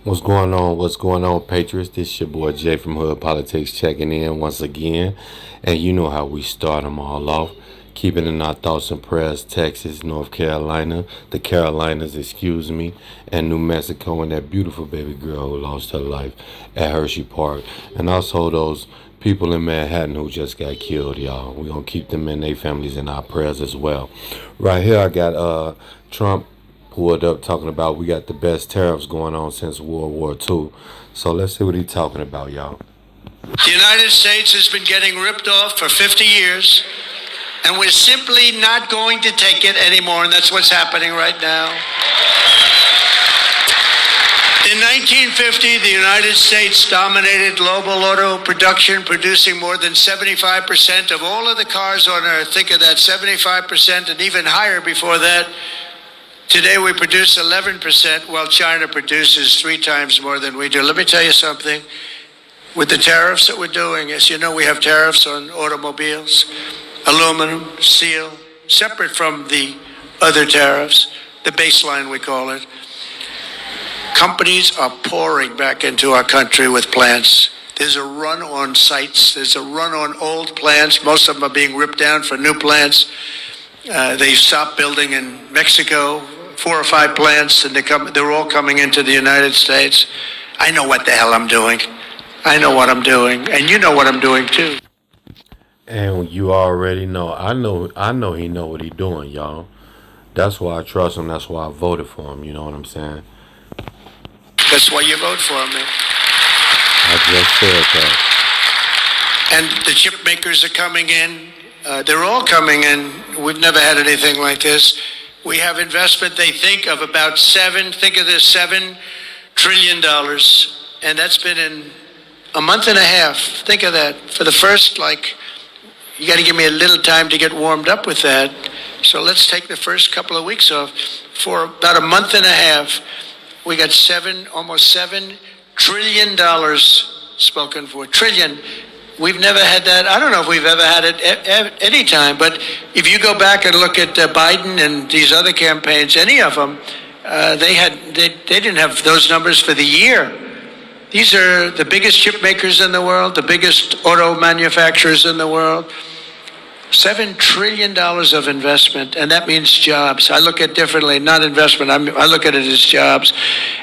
What's going on? What's going on, Patriots? This your boy Jay from Hood Politics checking in once again. And you know how we start them all off. Keeping in our thoughts and prayers, Texas, North Carolina, the Carolinas, excuse me, and New Mexico, and that beautiful baby girl who lost her life at Hershey Park. And also those people in Manhattan who just got killed, y'all. We're going to keep them and their families in our prayers as well. Right here, I got Trump pulled up talking about we got the best tariffs going on since World War II. So let's see what he's talking about, y'all. The United States has been getting ripped off for 50 years, and we're simply not going to take it anymore, and that's what's happening right now. In 1950, the United States dominated global auto production, producing more than 75% of all of the cars on Earth. Think of that, 75%, and even higher before that. Today we produce 11%, while China produces 3 times more than we do. Let me tell you something. With the tariffs that we're doing, as you know, we have tariffs on automobiles, aluminum, steel, separate from the other tariffs, the baseline we call it. Companies are pouring back into our country with plants. There's a run on sites. There's a run on old plants. Most of them are being ripped down for new plants. They stopped building in Mexico, 4 or 5 plants, and they're all coming into the United States. I know what the hell I'm doing. I know what I'm doing, and you know what I'm doing too. And you already know. I know he know what he doing, y'all. That's why I trust him. That's why I voted for him. You know what I'm saying? That's why you vote for me. I just said that. And the chip makers are coming in. They're all coming in. We've never had anything like this. We have investment, they think, of about think of this, $7 trillion. And that's been in a month and a half. Think of that. For the first, you got to give me a little time to get warmed up with that. So let's take the first couple of weeks off. For about a month and a half, we got almost $7 trillion spoken for. Trillion. We've never had that. I don't know if we've ever had it any time. But if you go back and look at Biden and these other campaigns, any of them, they didn't have those numbers for the year. These are the biggest chip makers in the world, the biggest auto manufacturers in the world. $7 trillion of investment, and that means jobs. I look at it differently, not investment. I look at it as jobs.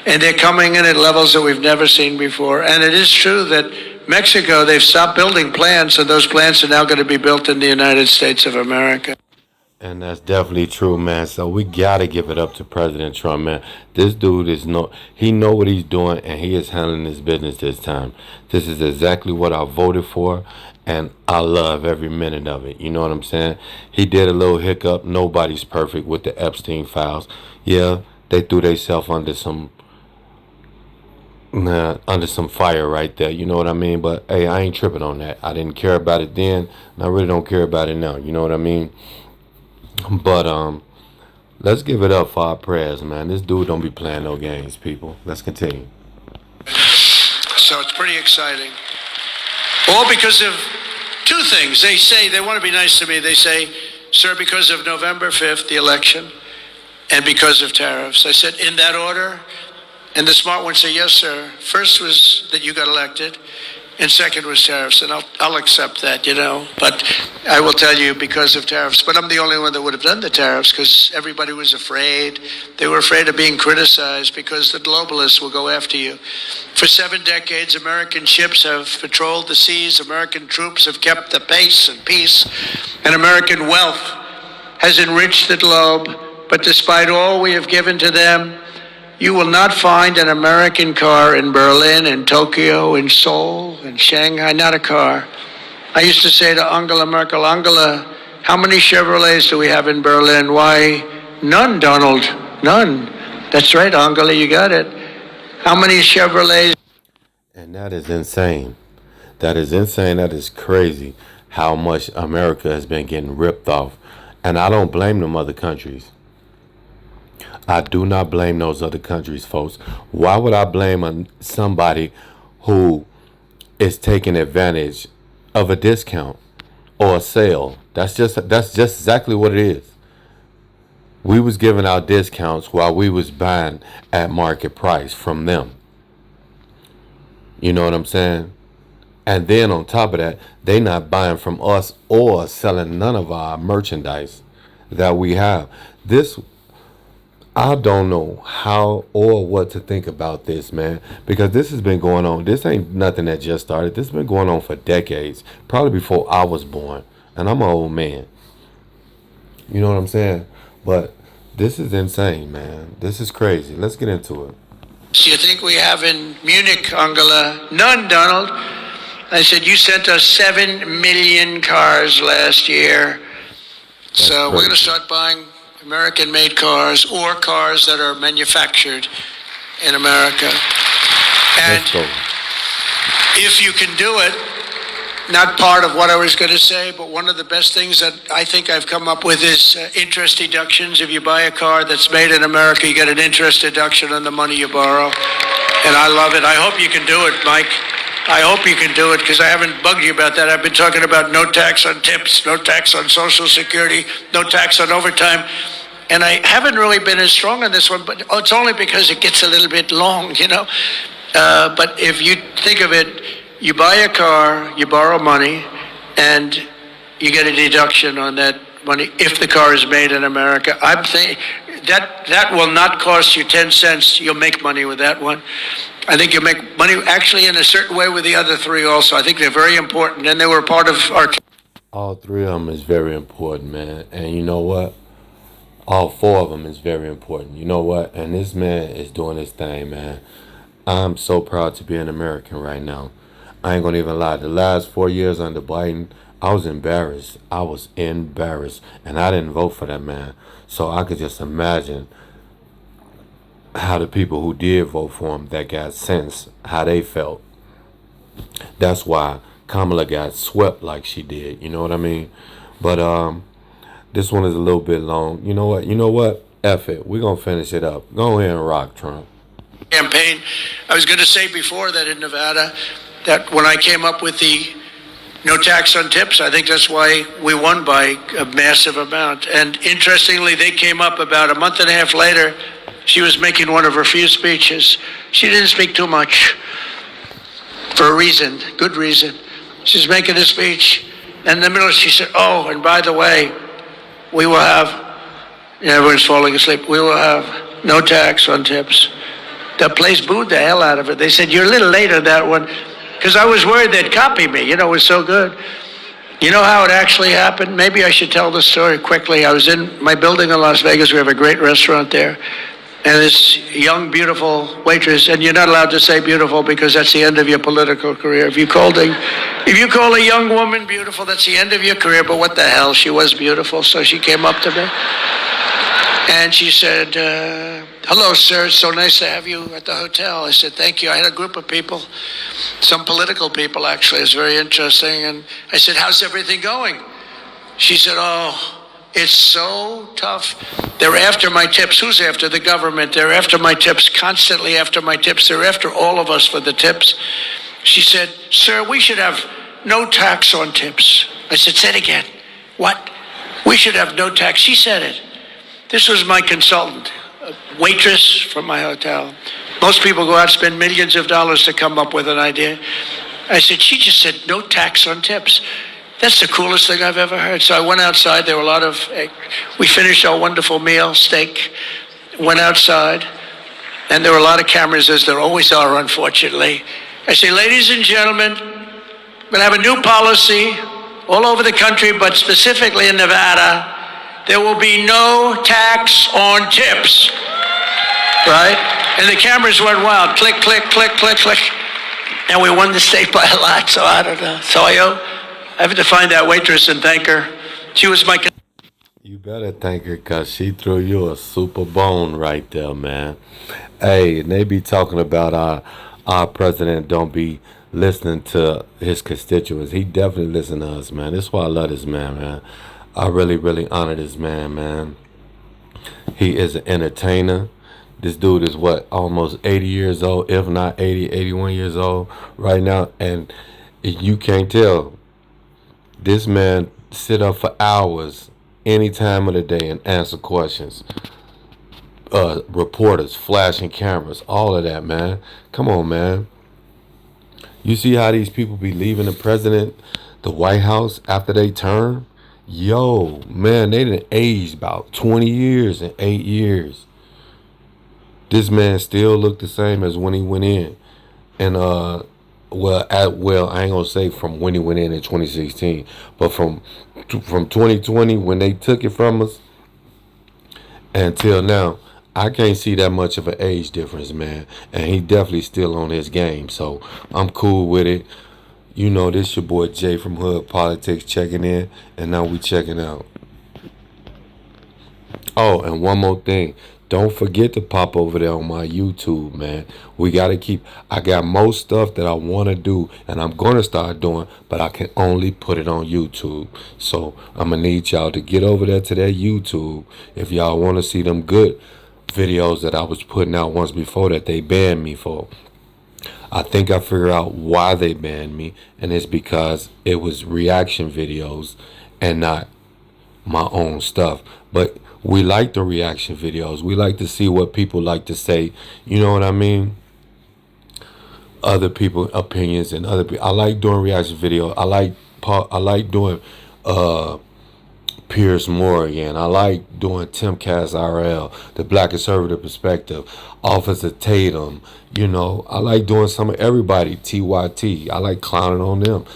And they're coming in at levels that we've never seen before. And it is true that Mexico, they've stopped building plants, and those plants are now going to be built in the United States of America. And that's definitely true, man. So we gotta give it up to President Trump, man. This dude he know what he's doing, and he is handling his business this time. This is exactly what I voted for, and I love every minute of it. You know what I'm saying? He did a little hiccup. Nobody's perfect with the Epstein files. Yeah, they threw themselves under some fire right there. You know what I mean? But hey, I ain't tripping on that. I didn't care about it then, and I really don't care about it now. You know what I mean? But let's give it up for our prayers, man. This dude don't be playing no games, people. Let's continue. So it's pretty exciting. All because of 2 things. They say, they want to be nice to me. They say, sir, because of November 5th, the election, and because of tariffs. I said, in that order? And the smart ones say, yes, sir. First was that you got elected, and second was tariffs, and I'll accept that, But I will tell you, because of tariffs. But I'm the only one that would have done the tariffs, because everybody was afraid. They were afraid of being criticized because the globalists will go after you. For 7 decades, American ships have patrolled the seas. American troops have kept the pace and peace. And American wealth has enriched the globe. But despite all we have given to them, you will not find an American car in Berlin, in Tokyo, in Seoul, in Shanghai, not a car. I used to say to Angela Merkel, Angela, how many Chevrolets do we have in Berlin? Why, none, Donald, none. That's right, Angela, you got it. How many Chevrolets? And that is insane. That is insane. That is crazy how much America has been getting ripped off. And I don't blame them other countries. I do not blame those other countries, folks. Why would I blame somebody who is taking advantage of a discount or a sale? That's just exactly what it is. We was giving out discounts while we was buying at market price from them. You know what I'm saying? And then on top of that, they not buying from us or selling none of our merchandise that we have. This I don't know how or what to think about this, man, because this has been going on. This ain't nothing that just started. This has been going on for decades, probably before I was born, and I'm an old man. You know what I'm saying? But this is insane, man. This is crazy. Let's get into it. Do you think we have in Munich, Angela? None, Donald. I said, you sent us 7 million cars last year. So we're going to start buying American-made cars or cars that are manufactured in America. And Let's go. if you can do it, not part of what I was going to say, but one of the best things that I think I've come up with is interest deductions. If you buy a car that's made in America, you get an interest deduction on the money you borrow. And I love it. I hope you can do it, Mike. I hope you can do it, because I haven't bugged you about that. I've been talking about no tax on tips, no tax on Social Security, no tax on overtime. And I haven't really been as strong on this one, but it's only because it gets a little bit long, you know. But if you think of it, you buy a car, you borrow money, and you get a deduction on that money if the car is made in America. I'm saying that will not cost you 10 cents. You'll make money with that one. I think you'll make money actually in a certain way with the other three also. I think they're very important, and they were part of our... All three of them is very important, man. And you know what? All four of them is very important. You know what? And this man is doing his thing, man. I'm so proud to be an American right now. I ain't gonna even lie. The last 4 years under Biden, I was embarrassed. I was embarrassed. And I didn't vote for that man. So I could just imagine how the people who did vote for him that got sense, how they felt. That's why Kamala got swept like she did. You know what I mean? But this one is a little bit long. You know what? You know what? F it. We're gonna finish it up. Go ahead and rock, Trump. Campaign. I was going to say before that in Nevada, that when I came up with the no tax on tips, I think that's why we won by a massive amount. And interestingly, they came up about a month and a half later. She was making one of her few speeches. She didn't speak too much for a reason, good reason. She's making a speech, and in the middle she said, oh, and by the way, we will have, everyone's falling asleep, we will have no tax on tips. The place booed the hell out of it. They said, you're a little late on that one, because I was worried they'd copy me. It was so good. You know how it actually happened? Maybe I should tell the story quickly. I was in my building in Las Vegas. We have a great restaurant there. And this young, beautiful waitress, and you're not allowed to say beautiful because that's the end of your political career. If you call a young woman beautiful, that's the end of your career. But what the hell, she was beautiful. So she came up to me and she said, hello, sir, it's so nice to have you at the hotel. I said, thank you. I had a group of people, some political people actually. It's very interesting. And I said, how's everything going? She said, oh, it's so tough. They're after my tips. Who's after? The government. They're after my tips, constantly after my tips. They're after all of us for the tips. She said, sir, we should have no tax on tips. I said, say it again. What? We should have no tax. She said it. This was my consultant, a waitress from my hotel. Most people go out and spend millions of dollars to come up with an idea. I said, she just said no tax on tips. That's the coolest thing I've ever heard. So I went outside. There were a lot of, we finished our wonderful meal, steak, went outside, and there were a lot of cameras, as there always are, unfortunately. I say, ladies and gentlemen, we're going to have a new policy all over the country, but specifically in Nevada. There will be no tax on tips, right? And the cameras went wild. Click, click, click, click, click. And we won the state by a lot, so I don't know. So I have to find that waitress and thank her. She was my... You better thank her, because she threw you a super bone right there, man. Hey, and they be talking about our president don't be listening to his constituents. He definitely listen to us, man. That's why I love this man. I really, really honor this man. He is an entertainer. This dude is almost 80 years old, if not 80, 81 years old right now. And you can't tell. This man sit up for hours any time of the day and answer questions. Reporters, flashing cameras, all of that, man. Come on, man. You see how these people be leaving the White House after they term? Yo, man, they done aged about 20 years and 8 years. This man still looked the same as when he went in. And I ain't gonna say from when he went in 2016, but from 2020 when they took it from us until now, I can't see that much of an age difference, man. And he definitely still on his game, so I'm cool with it. You know, this your boy Jay from Hood Politics checking in, and now we checking out. Oh, and one more thing. Don't forget to pop over there on my YouTube, man. We got to keep, I got most stuff that I want to do and I'm going to start doing, but I can only put it on YouTube. So I'm going to need y'all to get over there to that YouTube if y'all want to see them good videos that I was putting out once before that they banned me for. I think I figured out why they banned me, and it's because it was reaction videos and not my own stuff. But we like the reaction videos. We like to see what people like to say. You know what I mean? Other people opinions and other people. I like doing reaction video. I like doing Piers Morgan. I like doing Timcast RL, the Black Conservative Perspective, Officer Tatum. You know, I like doing some of everybody, TYT. I like clowning on them.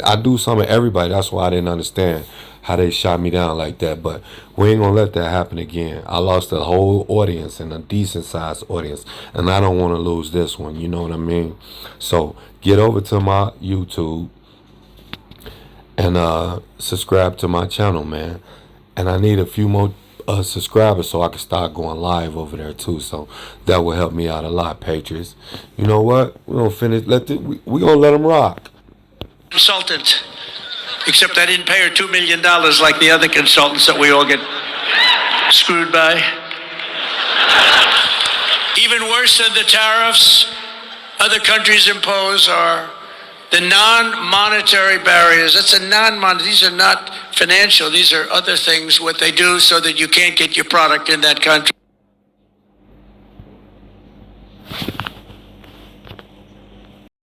I do some of everybody. That's why I didn't understand how they shot me down like that. But we ain't gonna let that happen again. I lost a whole audience and a decent sized audience, and I don't want to lose this one. You know what I mean? So get over to my YouTube and subscribe to my channel, man. And I need a few more subscribers so I can start going live over there too. So that will help me out a lot, Patriots. You know what? We're gonna finish. We gonna let them rock. Consultant, except I didn't pay her $2 million like the other consultants that we all get screwed by. Even worse than the tariffs other countries impose are the non-monetary barriers. That's a non-monetary. These are not financial. These are other things, what they do so that you can't get your product in that country.